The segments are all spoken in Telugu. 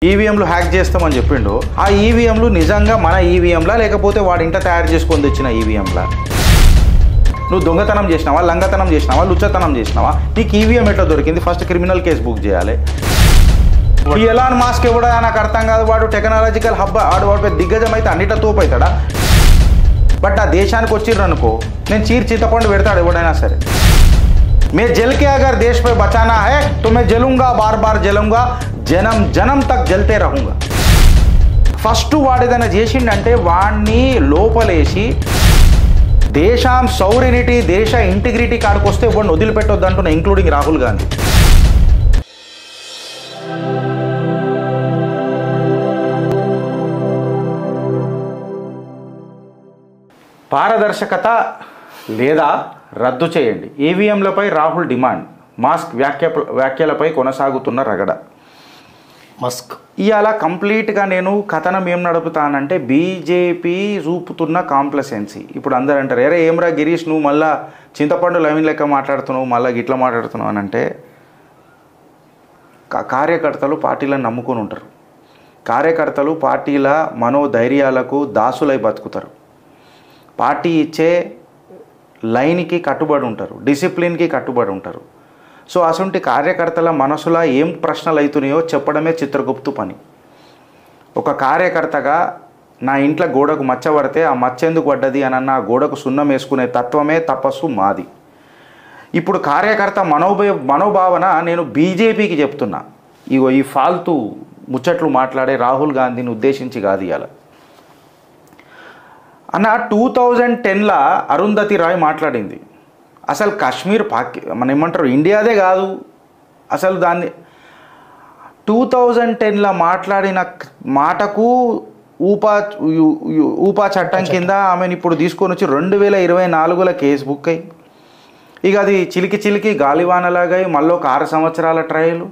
ఈవీఎంలు హ్యాక్ చేస్తామని చెప్పిండు. ఆ ఈవీఎంలు నిజంగా మన ఈవీఎంలా లేకపోతే వాడి ఇంట తయారు చేసుకొని తెచ్చిన ఈవీఎంలా? నువ్వు దొంగతనం చేసినావా, లంగతనం చేసినావా, లుచ్చతనం చేసినావా? నీకు ఈవీఎం ఎట్లా దొరికింది? ఫస్ట్ క్రిమినల్ కేసు బుక్ చేయాలి. ఈ ఎలాన్ మాస్క్ ఎవడా నాకు అర్థం కాదు. వాడు టెక్నాలజికల్ హబ్, వాడు దిగ్గజం అయితే అన్నిట తోపు అవుతాడా? బట్ ఆ దేశానికి వచ్చిర్రు అనుకో, నేను చింతపండు పెడతాడు ఎవడైనా సరే. मैं जल के अगर देश पे बचाना है तो मैं जलूंगा, बार बार जलूंगा, जन्म जन्म तक जलते रहूंगा. ఫస్ట్ వాడేదైనా చేసిండంటే వాడిని లోపలేసి దేశం సౌరినిటీ, దేశ ఇంటిగ్రిటీ కాడికి వస్తే వాడిని వదిలిపెట్టొద్దు అంటున్నా, ఇంక్లూడింగ్ రాహుల్ గాంధీ. పారదర్శకత లేదా రద్దు చేయండి. ఈవీఎంలపై రాహుల్ డిమాండ్. మాస్క్ వ్యాఖ్యలపై కొనసాగుతున్న రగడ. మస్క్ ఇవాళ కంప్లీట్గా నేను కథనం ఏం నడుపుతానంటే బీజేపీ చూపుతున్న కాంప్లసెన్సీ. ఇప్పుడు అందరూ అంటారు, ఎరే ఏమ్రా గిరీష్ నువ్వు మళ్ళీ చింతపండు లైన్ లెక్క మాట్లాడుతున్నావు, మళ్ళీ గిట్లా మాట్లాడుతున్నావు అని అంటే, కార్యకర్తలు పార్టీలను నమ్ముకొని ఉంటారు. కార్యకర్తలు పార్టీల మనోధైర్యాలకు దాసులై బతుకుతారు. పార్టీ ఇచ్చే లైన్కి కట్టుబడి ఉంటారు, డిసిప్లిన్కి కట్టుబడి ఉంటారు. సో అసంటి కార్యకర్తల మనసులో ఏం ప్రశ్నలు అవుతున్నాయో చెప్పడమే చిత్రగుప్తు పని. ఒక కార్యకర్తగా నా ఇంట్లో గోడకు మచ్చ పడితే ఆ మచ్చ ఎందుకు పడ్డది అని అన్న గోడకు సున్నం వేసుకునే తత్వమే తపస్సు మాది. ఇప్పుడు కార్యకర్త మనోభావన నేను బీజేపీకి చెప్తున్నా. ఇగో ఈ ఫాల్తూ ముచ్చట్లు మాట్లాడే రాహుల్ గాంధీని ఉద్దేశించి కాదు ఇవాళ. అన్న 2010లో అరుంధతి రాయ్ మాట్లాడింది. అసలు కాశ్మీర్ మన ఏమంటారు ఇండియాదే కాదు, అసలు దాన్ని 2010లో మాట్లాడిన మాటకు ఊపా చట్టం కింద ఆమెను ఇప్పుడు తీసుకొని వచ్చి 2024లో కేసు బుక్ అయ్యి, ఇక అది చిలికి గాలివానలాగా మళ్ళీ ఒక 6 సంవత్సరాల ట్రయలు.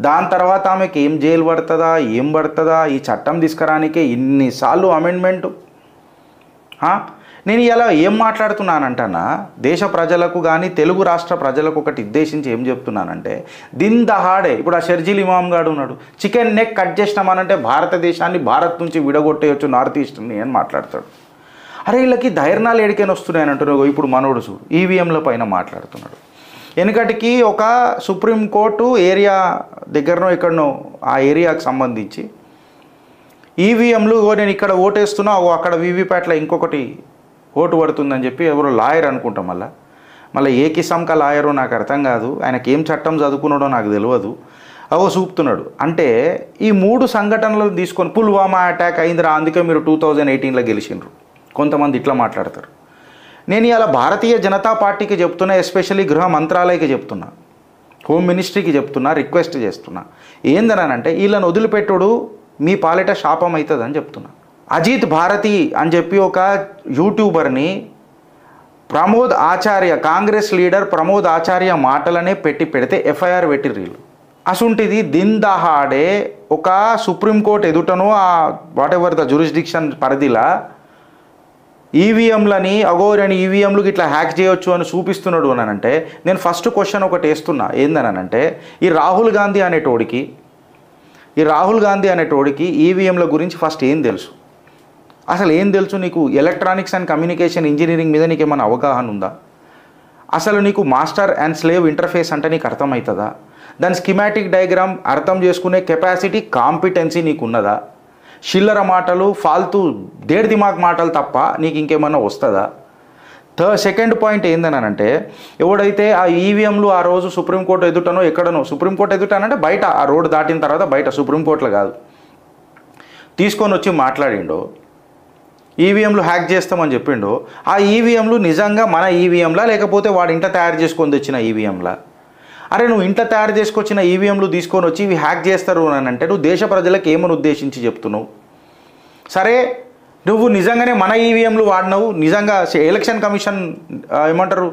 దాని తర్వాత ఆమెకి ఏం జైలు పడుతుందా, ఏం పడుతుందా? ఈ చట్టం తీసుకురానికే ఇన్నిసార్లు అమెండ్మెంటు. నేను ఇలా ఏం మాట్లాడుతున్నానంటన్నా, దేశ ప్రజలకు కానీ తెలుగు రాష్ట్ర ప్రజలకు ఒకటి ఉద్దేశించి ఏం చెప్తున్నానంటే, దిన్ దహాడే ఇప్పుడు ఆ షర్జీల్ ఇమామ్ గాడు ఉన్నాడు, చికెన్ నెక్ కట్ చేసినామనంటే భారతదేశాన్ని భారత్ నుంచి విడగొట్టేయచ్చు నార్త్ ఈస్ట్ని అని మాట్లాడతాడు. అరే వీళ్ళకి ధైర్యాలు ఎడికైనా వస్తున్నాయని అంటున్నాడు. ఇప్పుడు మనోడు చూడు ఈవీఎంల పైన మాట్లాడుతున్నాడు. వెనుకటికి ఒక సుప్రీంకోర్టు ఏరియా దగ్గరనో ఎక్కడనో ఆ ఏరియాకు సంబంధించి ఈవీఎంలు నేను ఇక్కడ ఓటేస్తున్నా అక్కడ వీవీప్యాట్లో ఇంకొకటి ఓటు పడుతుందని చెప్పి ఎవరో లాయర్ అనుకుంటాం. మళ్ళీ ఏ కిసంకా లాయరో నాకు అర్థం కాదు, ఆయనకి ఏం చట్టం చదువుకున్నాడో నాకు తెలియదు, చూపుతున్నాడు. అంటే ఈ 3 సంఘటనలు తీసుకొని పుల్వామా అటాక్ అయిందిరా అందుకే మీరు 2018లో గెలిచిండ్రు కొంతమంది ఇట్లా మాట్లాడతారు. నేను ఇలా భారతీయ జనతా పార్టీకి చెప్తున్నా, ఎస్పెషల్లీ గృహ మంత్రాలయకి చెప్తున్నా, హోమ్ మినిస్ట్రీకి చెప్తున్నా, రిక్వెస్ట్ చేస్తున్నా. ఏందనంటే వీళ్ళని వదిలిపెట్టుడు మీ పాలిట శాపం అవుతుందని చెప్తున్నా. అజిత్ భారతి అని చెప్పి ఒక యూట్యూబర్ని ప్రమోద్ ఆచార్య, కాంగ్రెస్ లీడర్ ప్రమోద్ ఆచార్య మాటలనే పెడితే ఎఫ్ఐఆర్ పెట్టిర్రు వీళ్ళు. అసుంటిది దిన్ దహాడే ఒక సుప్రీంకోర్టు ఎదుటను ఆ వాట్ ఎవర్ ద జ్యూరిస్డిక్షన్ పరిధిలా ఈవీఎంలని అగోరని ఈవీఎంలు ఇట్లా హ్యాక్ చేయొచ్చు అని చూపిస్తున్నాడు అని అంటే, నేను ఫస్ట్ క్వశ్చన్ ఒకటి వేస్తున్నా. ఏందనంటే ఈ రాహుల్ గాంధీ అనేటోడికి ఈవీఎంల గురించి ఫస్ట్ ఏం తెలుసు? అసలు ఏం తెలుసు నీకు? ఎలక్ట్రానిక్స్ అండ్ కమ్యూనికేషన్ ఇంజనీరింగ్ మీద నీకు ఏమైనా అవగాహన ఉందా? అసలు నీకు మాస్టర్ అండ్ స్లేవ్ ఇంటర్ఫేస్ అంటే నీకు అర్థమవుతుందా? దాని స్కిమాటిక్ డయాగ్రామ్ అర్థం చేసుకునే కెపాసిటీ, కాంపిటెన్సీ నీకు ఉన్నదా? చిల్లర మాటలు, ఫాల్తూ దేడ్ దిమాగ్ మాటలు తప్ప నీకు ఇంకేమన్నా వస్తుందా? సెకండ్ పాయింట్ ఏందనంటే, ఎవడైతే ఆ ఈవీఎంలు ఆ రోజు సుప్రీంకోర్టు ఎదుటనో ఎక్కడనో, సుప్రీంకోర్టు ఎదుటనంటే బయట ఆ రోడ్డు దాటిన తర్వాత బయట సుప్రీంకోర్టులో కాదు, తీసుకొని వచ్చి మాట్లాడిండో, ఈవీఎంలు హ్యాక్ చేస్తామని చెప్పిండో, ఆ ఈవీఎంలు నిజంగా మన ఈవీఎంలా లేకపోతే వాడి ఇంట తయారు చేసుకొని తెచ్చిన ఈవీఎంలా? అరే నువ్వు ఇంట తయారు చేసుకొచ్చిన ఈవీఎంలు తీసుకొని వచ్చి ఇవి హ్యాక్ చేస్తారు అని అంటే నువ్వు దేశ ప్రజలకు ఏమని ఉద్దేశించి చెప్తున్నావు? సరే నువ్వు నిజంగానే మన ఈవీఎంలు వాడినావు, నిజంగా ఎలక్షన్ కమిషన్ ఏమంటారు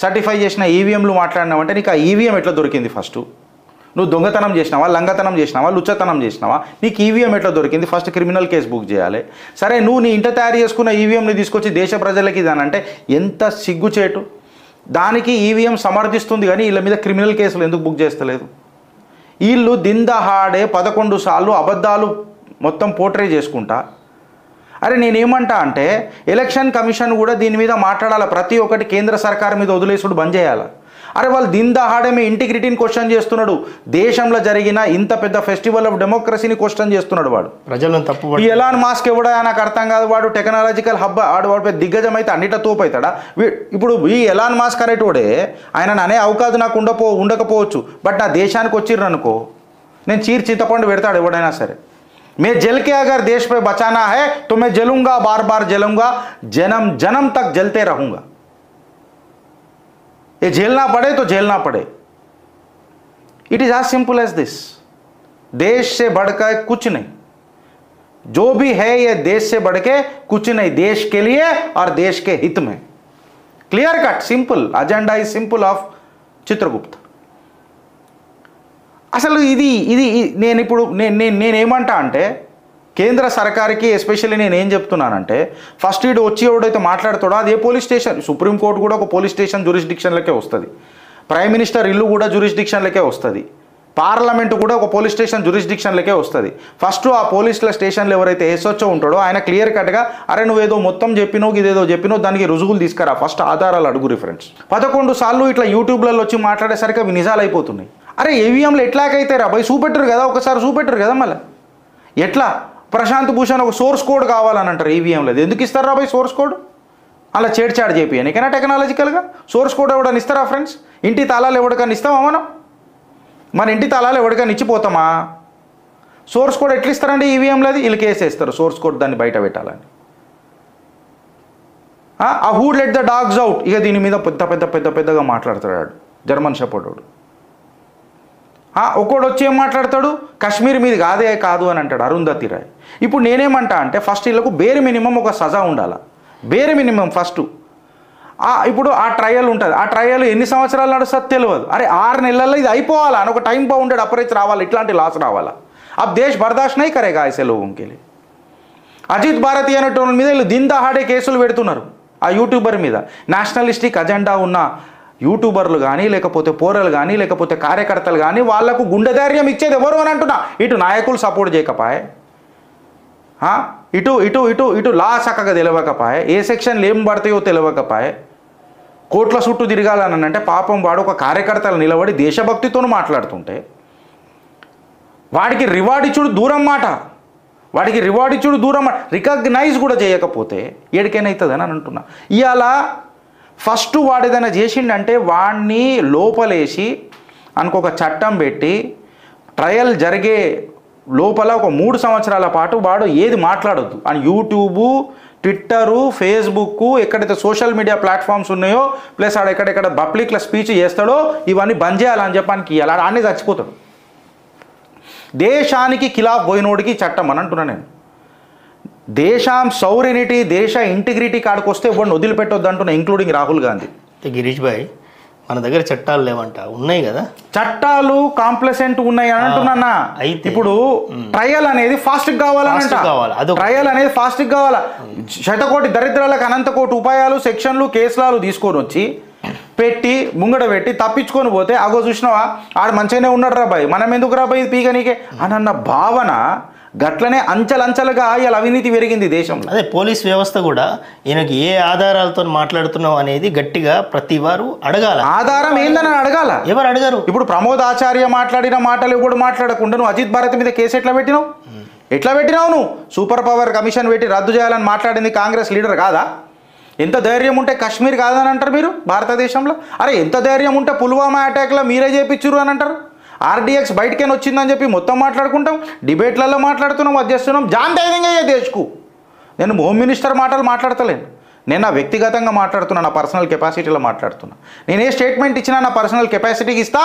సర్టిఫై చేసిన ఈవీఎంలు మాట్లాడినావు అంటే నీకు ఆ ఈవీఎం ఎట్లా దొరికింది? ఫస్ట్ నువ్వు దొంగతనం చేసినావా, లంగతనం చేసినావా, లుచ్చతనం చేసినావా? నీకు ఈవీఎం ఎట్లా దొరికింది? ఫస్ట్ క్రిమినల్ కేసు బుక్ చేయాలి. సరే నువ్వు నీ ఇంట తయారు చేసుకున్న ఈవీఎంని తీసుకొచ్చి దేశ ప్రజలకి ఇదానంటే ఎంత సిగ్గుచేటు. దానికి ఈవీఎం సమర్థిస్తుంది కానీ వీళ్ళ మీద క్రిమినల్ కేసులు ఎందుకు బుక్ చేస్తలేదు? వీళ్ళు దిందహాడే 11 సార్లు అబద్ధాలు మొత్తం పోర్ట్రే చేసుకుంటా. అరే నేనేమంటా అంటే ఎలక్షన్ కమిషన్ కూడా దీని మీద మాట్లాడాలి. ప్రతి ఒక్కటి కేంద్ర సర్కార్ మీద వదిలేసుడు బంద్ చేయాలి. అరే వాళ్ళు దిందహాడే మీ ఇంటిగ్రిటీని క్వశ్చన్ చేస్తున్నాడు. దేశంలో జరిగిన ఇంత పెద్ద ఫెస్టివల్ ఆఫ్ డెమోక్రసీని క్వశ్చన్ చేస్తున్నాడు వాడు. ప్రజలను తప్పు ఈ ఎలాన్ మాస్క్ ఎవడా నాకు అర్థం కాదు. వాడు టెక్నాలజికల్ హబ్ వాడు దిగ్గజం అయితే అన్నిట తోపు అవుతాడా? ఇప్పుడు ఈ ఎలాన్ మాస్క్ అనేటోడే ఆయన అనే అవకాశం నాకు ఉండకపోవచ్చు. బట్ నా దేశానికి వచ్చిర్రు అనుకో నేను చింతపండు పెడతాడు ఎవడైనా సరే. मैं जल के अगर देश पे बचाना है तो मैं जलूंगा, बार बार जलूंगा, जन्म जन्म तक जलते रहूंगा. ये झेलना पड़े तो झेलना पड़े. It is as simple as this. देश से बढ़कर कुछ नहीं. जो भी है ये देश से बढ़ के कुछ नहीं. देश के लिए और देश के हित में. Clear cut, simple. Agenda is simple of Chitragupta. అసలు ఇది ఇది నేను ఇప్పుడు నేనేమంటా అంటే కేంద్ర సర్కార్కి ఎస్పెషల్లీ నేను ఏం చెప్తున్నానంటే ఫస్ట్ ఇటు వచ్చి ఎవడైతే మాట్లాడుతాడో అది ఏ పోలీస్ స్టేషన్, సుప్రీంకోర్టు కూడా ఒక పోలీస్ స్టేషన్ జ్యూరిస్డిక్షన్లకే వస్తుంది, ప్రైమ్ మినిస్టర్ ఇల్లు కూడా జ్యూరిస్డిక్షన్లకే వస్తుంది, పార్లమెంట్ కూడా ఒక పోలీస్ స్టేషన్ జ్యూరిస్డిక్షన్లకే వస్తుంది. ఫస్ట్ ఆ పోలీసుల స్టేషన్లో ఎవరైతే ఎస్హెచ్ఓ ఉంటాడో ఆయన క్లియర్ కట్గా అరే నువ్వేదో మొత్తం చెప్పినో ఇదేదో చెప్పినో దానికి రుజువులు తీసుకురా, ఫస్ట్ ఆధారాలు అడుగు రిఫరెన్స్. 11 సార్లు ఇట్లా యూట్యూబ్లలో వచ్చి మాట్లాడేసరికి అవి నిజాలు అయిపోతున్నాయి. అరే ఈవీఎంలు ఎట్లాగైతే రా భయ్ చూపెట్టరు కదా, ఒకసారి చూపెట్టరు కదా. మళ్ళీ ఎట్లా ప్రశాంత్ భూషణ్ ఒక సోర్స్ కోడ్ కావాలని అంటారు ఈవీఎంలో. ఎందుకు ఇస్తారు రా భయ్ సోర్స్ కోడ్? అలా చేడ్చాడు చెప్పి నీకైనా టెక్నాలజికల్గా సోర్స్ కోడ్ ఎవడని ఇస్తారా ఫ్రెండ్స్? ఇంటి తాళాలు ఎవరికైనా ఇస్తామా మనం? మన ఇంటి తాళాలు ఎవరికైనా ఇచ్చిపోతామా? సోర్స్ కోడ్ ఎట్లా ఇస్తారండి ఈవీఎంలో? అది వీళ్ళు కేసు వేస్తారు సోర్స్ కోడ్ దాన్ని బయట పెట్టాలని. ఆ who let the dogs out, ఇక దీని మీద పెద్దగా మాట్లాడుతాడు జర్మన్ షెపర్డ్. ఒక్కోడు వచ్చి ఏం మాట్లాడతాడు కాశ్మీర్ మీద కాదు అని అంటాడు అరుంధతి రాయ్. ఇప్పుడు నేనేమంటా అంటే ఫస్ట్ వీళ్ళకు బేర్ మినిమం ఒక సజా ఉండాలి. Bear minimum first. ఇప్పుడు ఆ ట్రయల్ ఉంటుంది. ఆ ట్రయల్ ఎన్ని సంవత్సరాలు నడుస్తుంది తెలియదు. అరే 6 నెలల్లో ఇది అయిపోవాలా అని ఒక టైం బౌండెడ్ అప్రోచ్ రావాలి. ఇట్లాంటి లాస్ రావాలా? अब देश बर्दाश्त नहीं करेगा ऐसे लोगों के लिए. అజిత్ భారతి అనేటోళ్ళ మీద వీళ్ళు దిందహాడే కేసులు పెడుతున్నారు. ఆ యూట్యూబర్ మీద నేషనలిస్టిక్ అజెండా ఉన్న యూట్యూబర్లు కానీ లేకపోతే పోరలు కానీ లేకపోతే కార్యకర్తలు కానీ వాళ్లకు గుండె ధైర్యం ఇచ్చేది ఎవరు అని అంటున్నా. ఇటు నాయకులు సపోర్ట్ చేయకపోయే, ఇటు ఇటు ఇటు ఇటు లా చక్కగా తెలియకపోయే, ఏ సెక్షన్లు ఏం పడతాయో తెలియకపోయే, కోట్ల చుట్టూ తిరగాలని అంటే పాపం వాడు ఒక కార్యకర్తలు నిలబడి దేశభక్తితో మాట్లాడుతుంటే వాడికి రివార్డ్ ఇచ్చుడు దూరం మాట. వాడికి రివార్డ్ ఇచ్చుడు దూరం మాట. రికగ్నైజ్ కూడా చేయకపోతే ఏడికైనా అవుతుందని అని అంటున్నా. ఇవాళ ఫస్ట్ వాడు ఏదైనా చేసిండంటే వాడిని లోపలేసి అనుకొక చట్టం పెట్టి ట్రయల్ జరిగే లోపల ఒక 3 సంవత్సరాల పాటు వాడు ఏది మాట్లాడొద్దు అని యూట్యూబు, ట్విట్టరు, ఫేస్బుక్, ఎక్కడైతే సోషల్ మీడియా ప్లాట్ఫామ్స్ ఉన్నాయో ప్లస్ ఆడ ఎక్కడెక్కడ పబ్లిక్లో స్పీచ్ చేస్తాడో ఇవన్నీ బంద్ చేయాలని చెప్పడానికి ఇవ్వాలి. అన్నీ చచ్చిపోతాడు. దేశానికి ఖిలాఫ్ పోయినోడికి చట్టం అని అంటున్నా నేను. దేశం సౌరినిటీ, దేశ ఇంటిగ్రిటీ కాడికి వస్తే వాడిని వదిలిపెట్టొద్దు అంటున్నా, ఇంక్లూడింగ్ రాహుల్ గాంధీ. గిరీష్ భాయ్ మన దగ్గర చట్టాలు లేవంట, ఉన్నాయి కదా చట్టాలు కాంప్లసెంట్ ఉన్నాయి అని అంటున్నా. ఇప్పుడు ట్రయల్ అనేది ఫాస్ట్ కావాలనంట. ట్రయల్ అనేది ఫాస్ట్ కావాలా. శతకోటి దరిద్రాలకు అనంతకోటి ఉపాయాలు, సెక్షన్లు, కేసులాలు తీసుకొని వచ్చి పెట్టి ముంగడ పెట్టి తప్పించుకొని పోతే అగో చూసినావా ఆడు మంచిగానే ఉన్నాడు రా బాయ్, మనం ఎందుకు రా బాయ్ పీకనీకే అన్న భావన గట్లనే అంచెలంచెలుగా ఇలా అవినీతి పెరిగింది దేశంలో. అదే పోలీస్ వ్యవస్థ కూడా ఈయనకి ఏ ఆధారాలతో మాట్లాడుతున్నావు అనేది గట్టిగా ప్రతి వారు అడగాల. ఆధారం ఏందని అడగాల. ఎవరు అడగారు? ఇప్పుడు ప్రమోద్ ఆచార్య మాట్లాడిన మాటలు ఎవడు మాట్లాడకుండా నువ్వు అజిత్ భారతి మీద కేసు ఎట్లా పెట్టినావు? నువ్వు సూపర్ పవర్ కమిషన్ పెట్టి రద్దు చేయాలని మాట్లాడింది కాంగ్రెస్ లీడర్ కాదా? ఎంత ధైర్యం ఉంటే కాశ్మీర్ కాదని అంటారు మీరు భారతదేశంలో? అరే ఎంత ధైర్యం ఉంటే పుల్వామా అటాక్లో మీరే చేయించురు అని అంటారు. ఆర్డీఎక్స్ బయటకేని వచ్చిందని చెప్పి మొత్తం మాట్లాడుకుంటాం, డిబేట్లలో మాట్లాడుతున్నాం, అది చేస్తున్నాం. జాన్ ధైర్యంగా దేశ్కు. నేను హోమ్ మినిస్టర్ మాటలు మాట్లాడతలేను, నేను నా వ్యక్తిగతంగా మాట్లాడుతున్నా, నా పర్సనల్ కెపాసిటీలో మాట్లాడుతున్నా. నేను ఏ స్టేట్మెంట్ ఇచ్చినా నా పర్సనల్ కెపాసిటీకి ఇస్తా.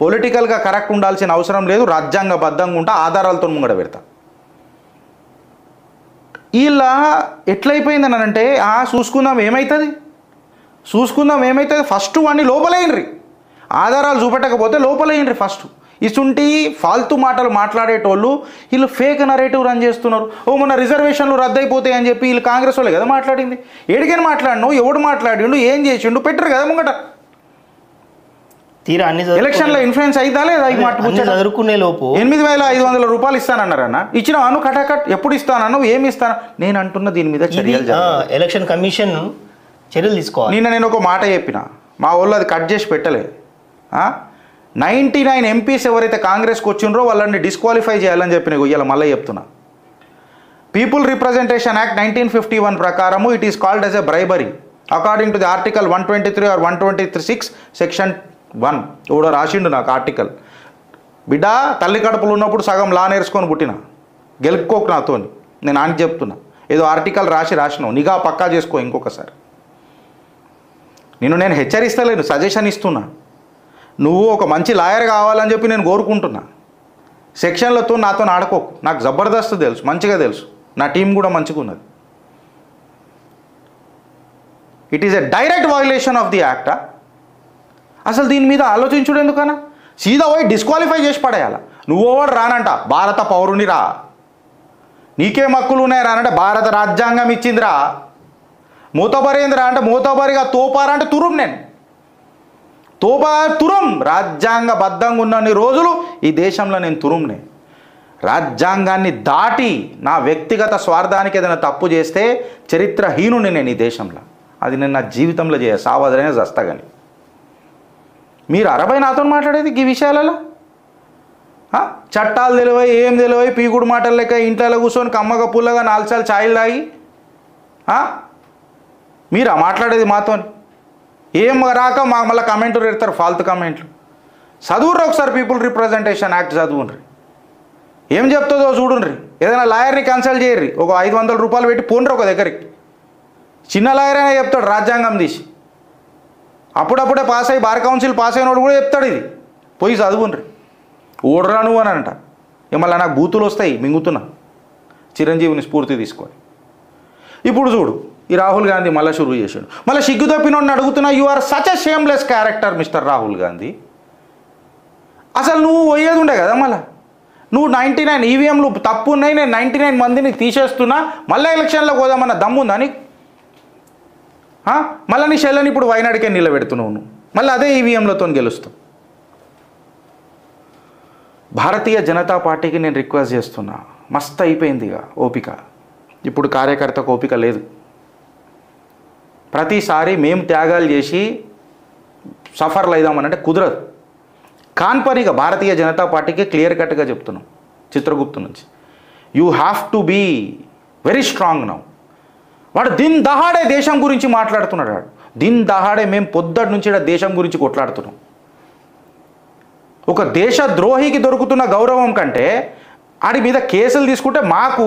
పొలిటికల్గా కరెక్ట్ ఉండాల్సిన అవసరం లేదు, రాజ్యాంగబద్ధంగా ఉంటా, ఆధారాలతో ముంగడ పెడతా. ఇలా ఎట్లయిపోయిందని అంటే చూసుకుందాం ఏమవుతుంది ఫస్ట్ వాడిని లోపలైనరి, ఆధారాలు చూపెట్టకపోతే లోపలైనరి ఫస్ట్. ఇసుంటి ఫాల్తూ మాటలు మాట్లాడేటోళ్ళు వీళ్ళు ఫేక్ నరేటివ్ రన్ చేస్తున్నారు. మొన్న రిజర్వేషన్లు రద్దయిపోతాయి అని చెప్పి వీళ్ళు కాంగ్రెస్ వాళ్ళే కదా మాట్లాడింది. ఏడికని మాట్లాడినావు, ఎవడు మాట్లాడిండు, ఏం చేసిండు పెట్టరు కదా ముంగట. తీరా అన్ని ఎలక్షన్లో ఇన్ఫ్లుయెన్స్ అయిదా లేదా ఈ మాట అన్ని చదువుకునే లోపు 8,500 రూపాయలు ఇస్తానన్నారన్న, ఇచ్చినావు అను కటాకట్, ఎప్పుడు ఇస్తానన్నావు, ఏమి ఇస్తాను నేను అంటున్న దీని మీద చర్యలు జరగాలి. ఎలక్షన్ కమిషన్ చర్యలు తీసుకోవాలి. నిన్న నేను ఒక మాట చెప్పిన, మా వాళ్ళు అది కట్ చేసి పెట్టలేదు. 99 ఎంపీస్ ఎవరైతే కాంగ్రెస్కి వచ్చిండ్రో వాళ్ళని డిస్క్వాలిఫై చేయాలని చెప్పిన ఇవాళ మళ్ళీ చెప్తున్నా. పీపుల్ రిప్రజెంటేషన్ యాక్ట్ 1951 ప్రకారము it is called as a bribery according to the article 123 or 126 section 1. ఎవడో రాసిండు నాకు ఆర్టికల్. బిడ్డ తల్లి కడుపులు ఉన్నప్పుడు సగం లా నేర్చుకొని పుట్టిన, గెలుపుకోకు నాతోని, నేను ఆనికి చెప్తున్నా. ఏదో ఆర్టికల్ రాసినావు, నిఘా పక్కా చేసుకో ఇంకొకసారి. నేను హెచ్చరిస్తలేను, సజెషన్ ఇస్తున్నా. నువ్వు ఒక మంచి లాయర్ కావాలని చెప్పి నేను కోరుకుంటున్నా. సెక్షన్లతో నాతో ఆడుకోకు, నాకు జబర్దస్త్ తెలుసు, మంచిగా తెలుసు, నా టీం కూడా మంచిగా ఉన్నది. It is a direct violation of the act. అసలు దీని మీద ఆలోచించుడు ఎందుకన్నా, సీదా పోయి డిస్క్వాలిఫై చేసి పడేయాల. నువ్వోవాడు రానంట, భారత పౌరుని రా, నీకేం హక్కులు ఉన్నాయి రానంటే భారత రాజ్యాంగం ఇచ్చిందిరా. మూతబరేంద్రా అంటే మూతబరిగా తోపారా అంటే తురుం, నేను తోపా తురుం. రాజ్యాంగబద్ధంగా ఉన్నన్ని రోజులు ఈ దేశంలో నేను తురుంనే. రాజ్యాంగాన్ని దాటి నా వ్యక్తిగత స్వార్థానికి ఏదైనా తప్పు చేస్తే చరిత్రహీనుని నేను ఈ దేశంలో. అది నేను నా జీవితంలో సావదనే చస్తా. కానీ మీరు 60 నాతో మాట్లాడేది ఈ విషయాలలో చట్టాలు తెలివై ఏం తెలివై పీకుడు మాటలు లెక్క ఇంట్లో కూర్చొని కమ్మగా పుల్లగా 4 సార్లు ఛాయలు తాగి మీరు మాట్లాడేది మాతో ఏం రాక మాకు మళ్ళీ కమెంట్లు పెడతారు, ఫాల్తు కమెంట్లు. చదువుర్రి ఒకసారి పీపుల్ రిప్రజెంటేషన్ యాక్ట్ చదువుండ్రి, ఏం చెప్తుందో చూడుండ్రి. ఏదైనా లాయర్ని కన్సల్ట్ చేయర్రి, ఒక 500 రూపాయలు పెట్టి పోండ్రి ఒక దగ్గరికి. చిన్న లాయర్ అయినా చెప్తాడు రాజ్యాంగం తీసి, అప్పుడప్పుడే పాస్ అయ్యి బార్ కౌన్సిల్ పాస్ అయినోడు కూడా చెప్తాడు ఇది. పోయి చదువుండ్రి. ఓడరా నువ్వు అని అంట. మళ్ళీ నాకు బూతులు వస్తాయి, మింగుతున్నా చిరంజీవిని స్ఫూర్తి తీసుకొని. ఇప్పుడు చూడు, ఈ రాహుల్ గాంధీ మళ్ళీ షురువు చేశాడు. మళ్ళీ సిగ్గు తప్పినోడిని అడుగుతున్నా, you are such a shameless character mister Rahul Gandhi. అసలు నువ్వు పోయేది ఉండే కదా, మళ్ళీ నువ్వు 99 ఈవీఎంలు తప్పు ఉన్నాయి, నేను 99 మందిని తీసేస్తున్నా, మళ్ళీ ఎలక్షన్లో పోదామన్న దమ్ముందా నీకు? మళ్ళీ నీ షెల్లని ఇప్పుడు వైనాడికే నిలబెడుతున్నావు నువ్వు, మళ్ళీ అదే ఈవీఎంలతో గెలుస్తావు. భారతీయ జనతా పార్టీకి నేను రిక్వెస్ట్ చేస్తున్నా, మస్తు అయిపోయింది ఇక ఓపిక. ఇప్పుడు కార్యకర్తకు ఓపిక లేదు. ప్రతిసారి మేము త్యాగాలు చేసి సఫర్లు అయిదామనంటే కుదరదు. కాన్పనిగా భారతీయ జనతా పార్టీకి క్లియర్ కట్గా చెప్తున్నాం చిత్రగుప్తు నుంచి, you have to be very strong now. వాడు దిన్ దహాడే దేశం గురించి మాట్లాడుతున్నాడు. వాడు దిన్ దహాడే మేము పొద్దటి నుంచి దేశం గురించి కొట్లాడుతున్నాం. ఒక దేశ ద్రోహికి దొరుకుతున్న గౌరవం కంటే ఆడి మీద కేసులు తీసుకుంటే మాకు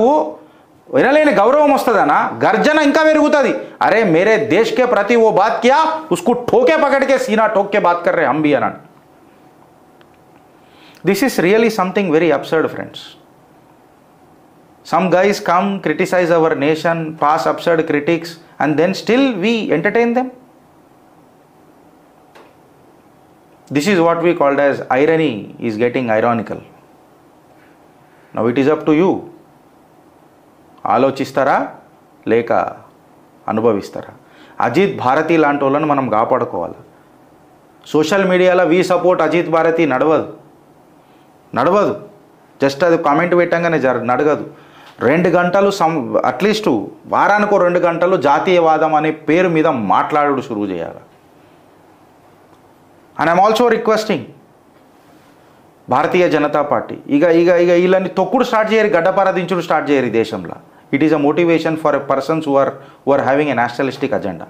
వినలేని గౌరవం వస్తుందనా, గర్జన ఇంకా పెరుగుతుంది. అరే మేరే దేశ్కే ప్రతి ఓ బాత్ కియా ఉస్కు ठोके पकड़ के सीना ठोक के बात कर रहे हम भी अनान. This is really something very absurd, friends. Some guys come criticize our nation, pass absurd critics, and then still we entertain them. This is what we called as irony is getting ironical. Now it is up to you. ఆలోచిస్తారా లేక అనుభవిస్తారా? అజిత్ భారతి లాంటి వాళ్ళని మనం కాపాడుకోవాలి. సోషల్ మీడియాలో వీ సపోర్ట్ అజిత్ భారతి నడవదు. జస్ట్ అది కామెంట్ పెట్టంగానే నడగదు. 2 గంటలు అట్లీస్ట్ వారానికో 2 గంటలు జాతీయవాదం అనే పేరు మీద మాట్లాడు షురువు చేయాలి. And I'm also requesting Bharatiya Janata party ఇక వీళ్ళని తొక్కుడు స్టార్ట్ చేయరు, గడ్డపారదించుడు స్టార్ట్ చేయరు ఈ దేశంలో. It is a motivation for a persons who are having a nationalistic agenda.